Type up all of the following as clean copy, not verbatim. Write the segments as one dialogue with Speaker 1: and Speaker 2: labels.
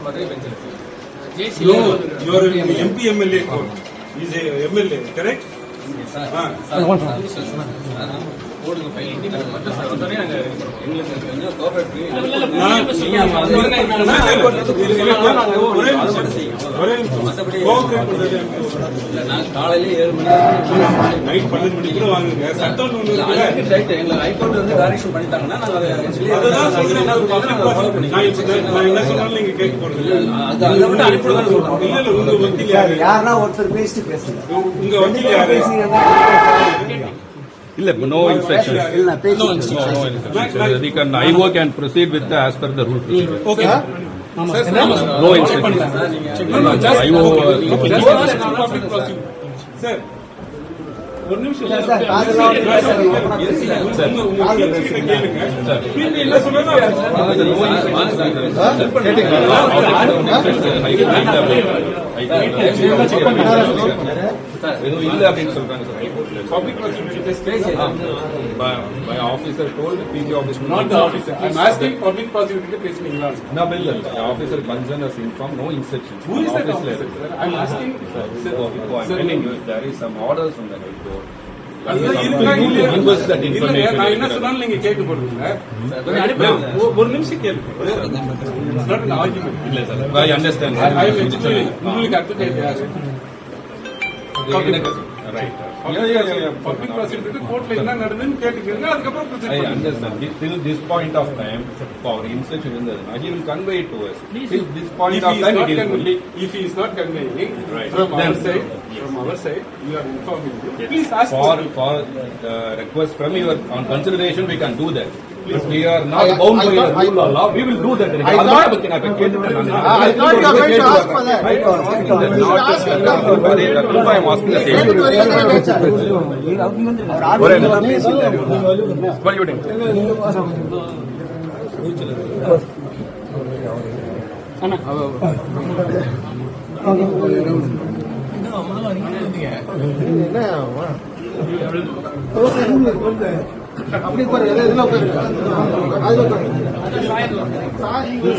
Speaker 1: No, you are in MP MLA court. He is a MLA, correct?
Speaker 2: Yes, sir. காலையில 7 மணி night 12 மணி கூட வாங்குங்க. சட்டம் high court வந்து direction பண்ணிட்டாங்கன்னா நாங்க அதுதான் சொல்றேன். நான் என்ன சொன்னாலும் நீங்க கேட்க போறது இல்ல. அதை விட்டு அனுப்பிடுதான் சொல்றோம். இல்ல உங்க வக்கீல் யாரா ஒருத்தர் பேசிட்டு பேசுங்க. உங்க வக்கீல் யாரு?
Speaker 3: No instructions. No instructions. We can IO can proceed with the as per the rule.
Speaker 1: Okay.
Speaker 3: No instructions. IO.
Speaker 1: Sir. ஒரு நிமிஷம்
Speaker 3: Sir. Public prosecutor by officer told PG officer.
Speaker 1: Not the officer. I'm asking public prosecutor to place me.
Speaker 3: No, the officer concerned has informed no instruction.
Speaker 1: Who is that officer? I'm asking.
Speaker 3: There is some orders from the High Court.
Speaker 1: நான் என்ன சொன்னாலும் நீங்க கேட்க போறீங்க. ஒரு நிமிஷம் கேளுங்க.
Speaker 3: இல்ல சார், I understand.
Speaker 1: உங்களுக்கு அட்வொகேட் யாரு?
Speaker 3: Right.
Speaker 1: Public prosecutor கோர்ட்ல என்ன நடந்துன்னு கேட்டுக்கங்க. அதுக்கப்புறம்
Speaker 3: I understand. Till this point of time, for instruction in the he will convey it to us. Till this point of time, it is only.
Speaker 1: If he is not conveying
Speaker 3: right.
Speaker 1: from our side, we are informing you. Please ask
Speaker 3: for request from your on consideration. We can do that. If we are not bound by the rule or law, we will do that.
Speaker 4: I thought you are going to ask for that.
Speaker 3: I am asking the same. What are you doing?
Speaker 4: அப்படி பாரு எதுல உட்காரு அதுல உட்காரு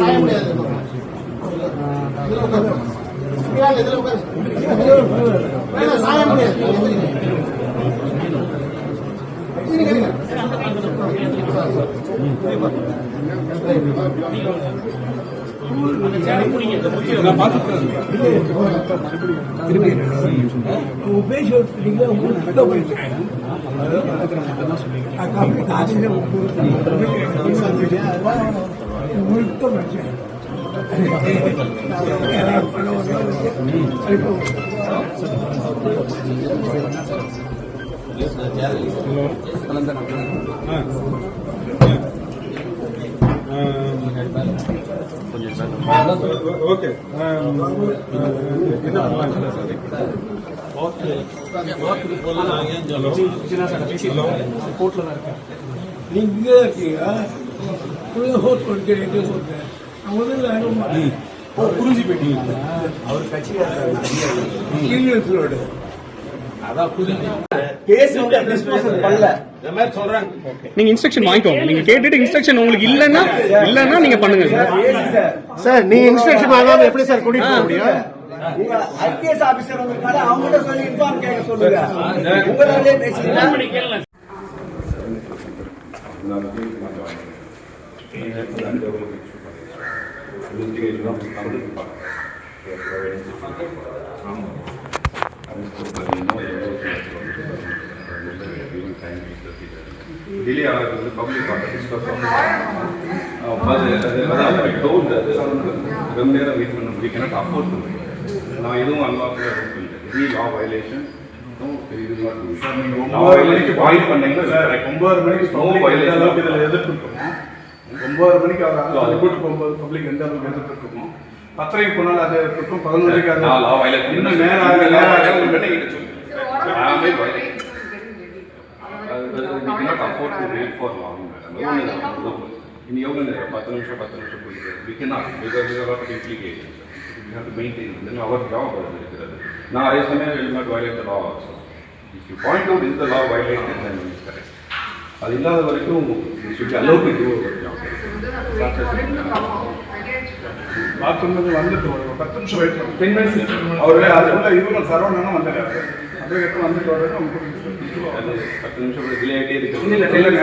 Speaker 4: சாய முடியாது இதுல உட்காரு இதுல உட்காரு சாய முடியாது
Speaker 1: ஓகே என்ன பண்ணலாம்
Speaker 4: நீங்க இருக்கீங்க
Speaker 1: புரிஞ்சு போயிட்டீங்க.
Speaker 4: அவர் கட்சிக்காரர்
Speaker 5: நீங்க இன்ஸ்ட்ரக்ஷன் வாங்கிக்கோங்க. நீங்க கேட்டுட்டு இன்ஸ்ட்ரக்ஷன் உங்களுக்கு இல்லன்னா நீங்க பண்ணுங்க
Speaker 4: சார். நீங்க இன்ஸ்ட்ரக்ஷன் வாங்காம எப்படி சார் கூட்டிட்டு போக முடியும்?
Speaker 6: ஐபிஎஸ் ஆபீசர் வந்திருக்காரு, அவங்ககிட்ட சொல்லி இன்ஃபார்ம் கேட்க சொல்லுங்க. உங்களாலே பேசுறீங்க.
Speaker 3: delay ஆகிறது பப்ளிக் பார்ட்டி டிஸ்கஸ் ரொம்ப நேரம் வெயிட் பண்ண we cannot afford to. நான் எதுவும் அன்லாஃபுல்லாக இல்லை. இது லா வயலேஷன். இது நாட் லா வயலேஷன் பாயிண்ட் பண்ணீங்கன்னா 9 மணிக்கு நோ வயலேஷன் அளவுக்கு இதில் எதிர்த்துருக்கோம். 9 மணிக்கு அது கூட்டு போகும்போது பப்ளிக் எந்த அளவுக்கு எதிர்த்துருக்கோம். 10:30 போனாலும் அது இருக்கும். 11 மணிக்கு அது லா வயலேஷன் இன்னும் நேரம் ஆக we cannot afford to wait for long. In yoga, 10 நிமிஷம் போயிடுது. We cannot because there are a lot of implications. We have to maintain. Then our job இருக்கிறது. நான் அதே சமயம் will not violate the law also. If you point out is the law violated, then it is correct. அது இல்லாத வரைக்கும் you should be allowed to do our job.
Speaker 7: பாத்ரூம்ல வந்துட்டு ஒரு 10 நிமிஷம் வெயிட் பண்ணு 10 மினிட்ஸ் அவரே அதுக்குள்ள இவங்க சரவணனும் வந்துட்டாரு அப்படியே வந்துட்டு வர்றது அவங்க
Speaker 3: அது 10 நிமிஷம் டிலே ஆகிட்டே இருக்கு.
Speaker 7: இல்லைங்க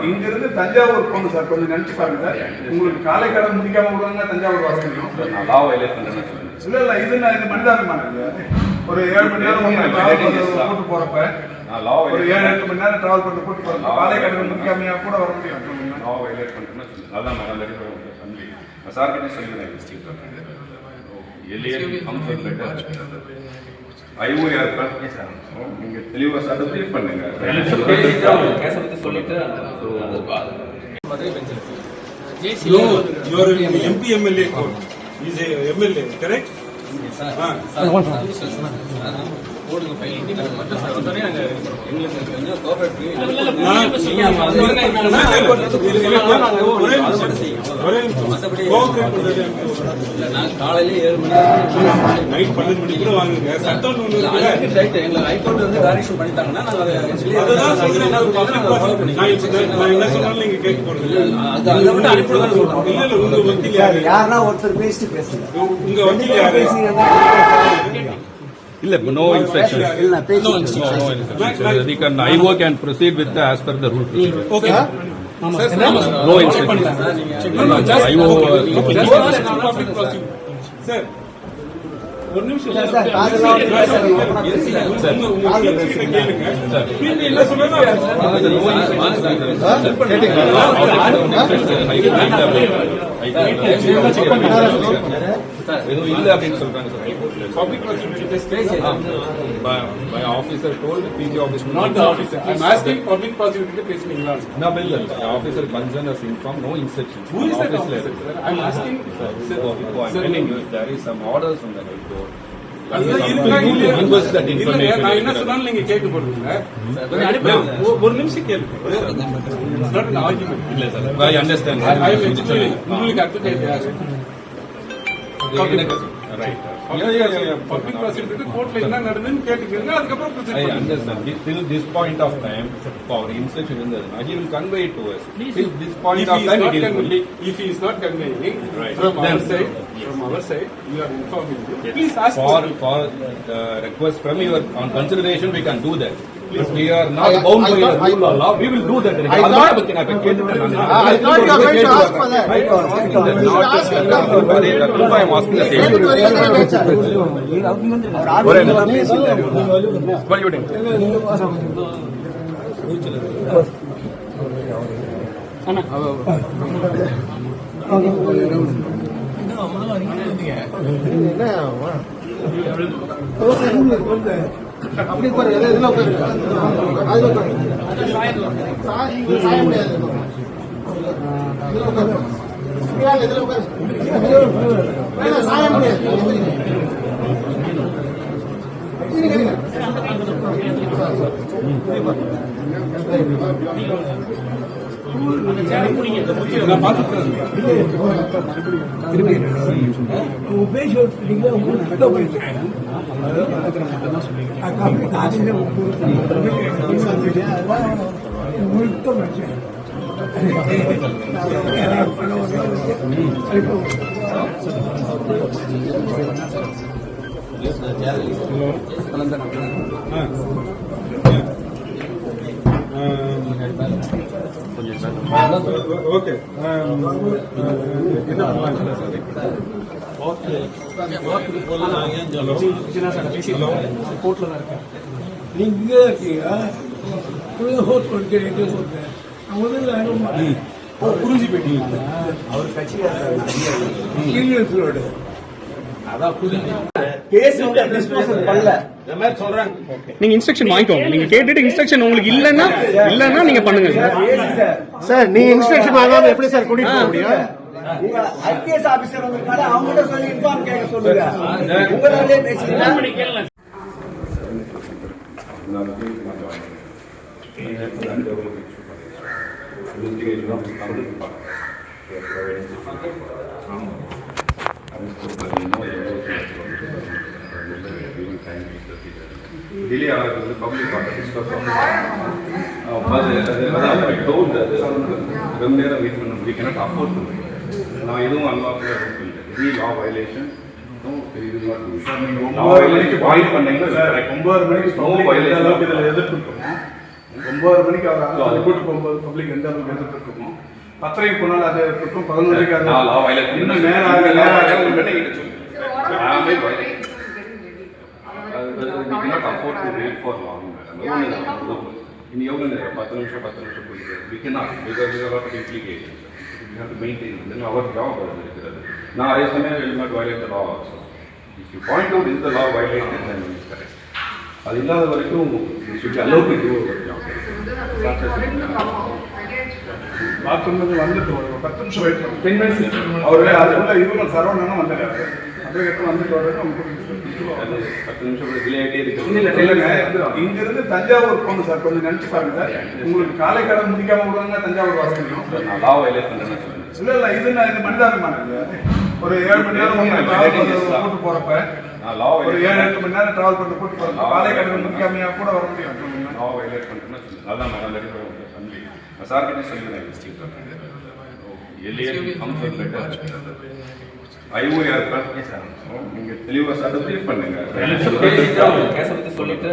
Speaker 7: இங்க இருந்து தஞ்சாவூர் போகணும் சார், கொஞ்சம் நினைச்சு பாருங்க சார். உங்களுக்கு காலை கடை முடிக்காம விடுவாங்க, தஞ்சாவூர் வர முடியும்.
Speaker 3: நான் லா வயலேட் பண்றேன்னு சொல்லுங்க.
Speaker 7: இல்ல இது மனிதாபிமானம் ஒரு 7 மணி நேரம் கூட்டு போறப்ப
Speaker 3: நான் லா
Speaker 7: ஒரு 7-8 மணி நேரம் டிராவல் பண்ணி கூட்டு போறப்ப காலை கடை முடிக்காமையா கூட வர முடியும்.
Speaker 3: லா வயலேட் பண்றேன்னு சொல்லுங்க. அதான் நான் ரெடி பண்ணி நான் சார் கிட்ட சொல்லிடுறேன். District எலியர் comfort letter IOR sir நீங்க தெளிவா சார் ப்ரீஃப் பண்ணுங்க.
Speaker 2: கேஸ பத்தி சொல்லிட்டு
Speaker 1: Your MP MLA court is a MLA, correct?
Speaker 2: போடுங்க ஃபைல் மட்டும் சார் வந்தோடனே நாங்க எங்களுக்கு கொஞ்சம் கோஆபரேட் நாங்க காலையில 7 மணி
Speaker 1: நைட் 12 மணி கூட வாங்குங்க. சட்டம்
Speaker 2: எங்களுக்கு ஹைகோர்ட் வந்து டைரக்ஷன் பண்ணிட்டாங்கன்னா நாங்க அதை
Speaker 1: அதுதான் சொல்றேன். நான் என்ன சொன்னாலும் நீங்க கேட்க போறது இல்ல.
Speaker 2: அதை மட்டும் அனுப்பிடுவேன் சொல்றோம்.
Speaker 1: இல்ல உங்க வக்கீல் யாரு?
Speaker 6: யாருன்னா ஒருத்தர் பேசிட்டு பேசுங்க.
Speaker 1: உங்க வக்கீல் யாரு?
Speaker 8: No instructions. No instructions. IO can proceed with as per the rule.
Speaker 1: Okay.
Speaker 8: No instructions. IO.
Speaker 1: Sir. ஒரு நிமிஷம்
Speaker 6: சார் அதெல்லாம்
Speaker 1: என்ன சொல்றேன்
Speaker 8: எதுவும் இல்ல அப்படின்னு சொல்றாங்க sir.
Speaker 1: Public prosecutor
Speaker 8: My officer told PG office
Speaker 1: not the officer. I'm asking public prosecutor பேசுவீங்களா?
Speaker 8: No bill. Officer Banjan has informed no instructions.
Speaker 1: Who is that officer? I'm asking.
Speaker 8: I'm telling you there is some orders from the High Court.
Speaker 1: நான் என்ன சொன்னாலும் நீங்க கேட்க போறீங்க. ஒரு நிமிஷம் கேளுங்க.
Speaker 8: இல்ல சார். I understand.
Speaker 1: உங்களுக்கு அட்வொகேட் யாரு?
Speaker 8: Right.
Speaker 1: Public prosecutor கோர்ட்ல என்ன நடந்துன்னு கேட்டுக்கங்க. அதுக்கப்புறம் proceed
Speaker 8: I
Speaker 1: பண்ணுங்க.
Speaker 8: understand. Till this point of time, for instruction in the he will convey it to us. Till this point of time, it is only.
Speaker 1: If he is not conveying
Speaker 8: Right.
Speaker 1: from
Speaker 8: Then,
Speaker 1: our side, we are informing you. Please ask
Speaker 8: for request from your on consideration, we can do that. If we are not bound by the rule or law, we will do that.
Speaker 4: I thought you are going to ask for that.
Speaker 8: I am asking the same. What are you doing?
Speaker 4: அப்படி உட்காரு, இதுல உட்காரு, அதுல உட்காரு. சாய முடியாது. இதுல உட்காரு. இதுல உட்காரு. சாய முடியாது.
Speaker 1: ஓகே என்ன பண்ணலாம்
Speaker 9: கோர்ட்ல தான் இருக்கேன். நீங்க இங்கே இருக்கீங்க, ஹோட் கொடுக்கிறேன். முதல்ல
Speaker 1: புரிஞ்சு போயிட்டீங்க.
Speaker 6: அவர் கட்சிக்காரர்
Speaker 9: ரோடு
Speaker 6: அதான் கேஸ் வந்து டிஸ்போசல் பண்ணல.
Speaker 5: நீங்க இன்ஸ்ட்ரக்ஷன் வாங்கிக்கோங்க. நீங்க கேட்டுட்டு இன்ஸ்ட்ரக்ஷன் உங்களுக்கு இல்லன்னா நீங்க பண்ணுங்க
Speaker 4: சார். நீங்க இன்ஸ்ட்ரக்ஷன் வாங்காம எப்படி சார் கூட்டிட்டு போக முடியும்?
Speaker 6: உங்க ஐபிஎஸ் ஆபீசர் வந்திருக்காரு, அவங்ககிட்ட சொல்லி இன்ஃபார்ம் கேட்க சொல்லுங்க. உங்களாலே பேசுறீங்க.
Speaker 3: delay ஆகிறது பப்ளிக் பார்ட்டிசிபேட் ரொம்ப நேரம் வெயிட் பண்ண we cannot afford to. நான் எதுவும் அன்லாஃபுல்லா இல்லை. any law violation, no, you will not do it.
Speaker 7: Sir நீங்க
Speaker 3: Law
Speaker 7: 9 மணிக்கு
Speaker 3: violation point பண்ணீங்கன்னா
Speaker 7: சார்
Speaker 3: correct.
Speaker 7: 9 மணிக்கு
Speaker 3: No
Speaker 7: பப்ளிக் எந்த
Speaker 3: violation.
Speaker 7: அளவுக்கு இதுல எதிர்ப்பு இருக்குமோ 9 மணிக்கு அவர் அந்த கூட்டு போகும்போது பப்ளிக் எந்த அளவுக்கு எதிர்ப்பு இருக்குமோ 10:30 போனாலும் அது இருக்கும் 11 மணிக்கு அது
Speaker 3: நான் law violation
Speaker 7: இன்னும் நேரம் ஆக
Speaker 3: பண்ணிக்கிட்டு சொல்லுங்க. I am a violation. We cannot afford to wait for long. In yoga, 10 நிமிஷம் போயிட்டு we cannot because there are a lot of implications. We have to maintain. Then our job இருக்கிறது. நான் அதே சமயம் will not violate the law also. If you point out is the law violation, then it is correct. அது இல்லாத வரைக்கும் we should be allowed to do our job.
Speaker 7: பாத்ரூம்ல வந்துட்டு ஒரு 10 நிமிஷம் வெயிட் பண்ணு 10 மினிட்ஸ் அவரே அதுக்குள்ள இவங்க சரவணனும் வந்துட்டாரு அப்படியே எடுத்து வந்துட்டு வரது உங்களுக்கு
Speaker 3: 10 நிமிஷம் டிலே ஆகிட்டே
Speaker 7: இல்ல இல்லங்க இங்க இருந்து தஞ்சாவூர் போகணும் சார் கொஞ்சம் நினைச்சு பாருங்க சார் உங்களுக்கு காலை கடன் முடிக்காம விடுவாங்க தஞ்சாவூர் வர முடியும்
Speaker 3: நான் law violate பண்றேன்னு சொல்லுங்க.
Speaker 7: இல்ல இது நான் இந்த மனிதாபிமானம் ஒரு 7 மணி நேரம் கூட்டு போறப்ப
Speaker 3: நான் law
Speaker 7: ஒரு
Speaker 3: violate
Speaker 7: 7-8 மணி நேரம் டிராவல் பண்ணி கூட்டு போறப்ப காலை கடன் முடிக்காமையா கூட வர முடியும்
Speaker 3: law violate பண்றேன்னு சொல்லுங்க. அதான் நான் ரெடி பண்ணி நான் சார் கிட்ட சொல்லிடுறேன் மிஸ்டேக் பண்றேன். எல்ஏ கம்ஃபர்ட் லெட்டர் ஐஓஆர் சார் நீங்க தெளிவா சார் ப்ரீஃப் பண்ணுங்க
Speaker 2: கேஸை பத்தி சொல்லிட்டு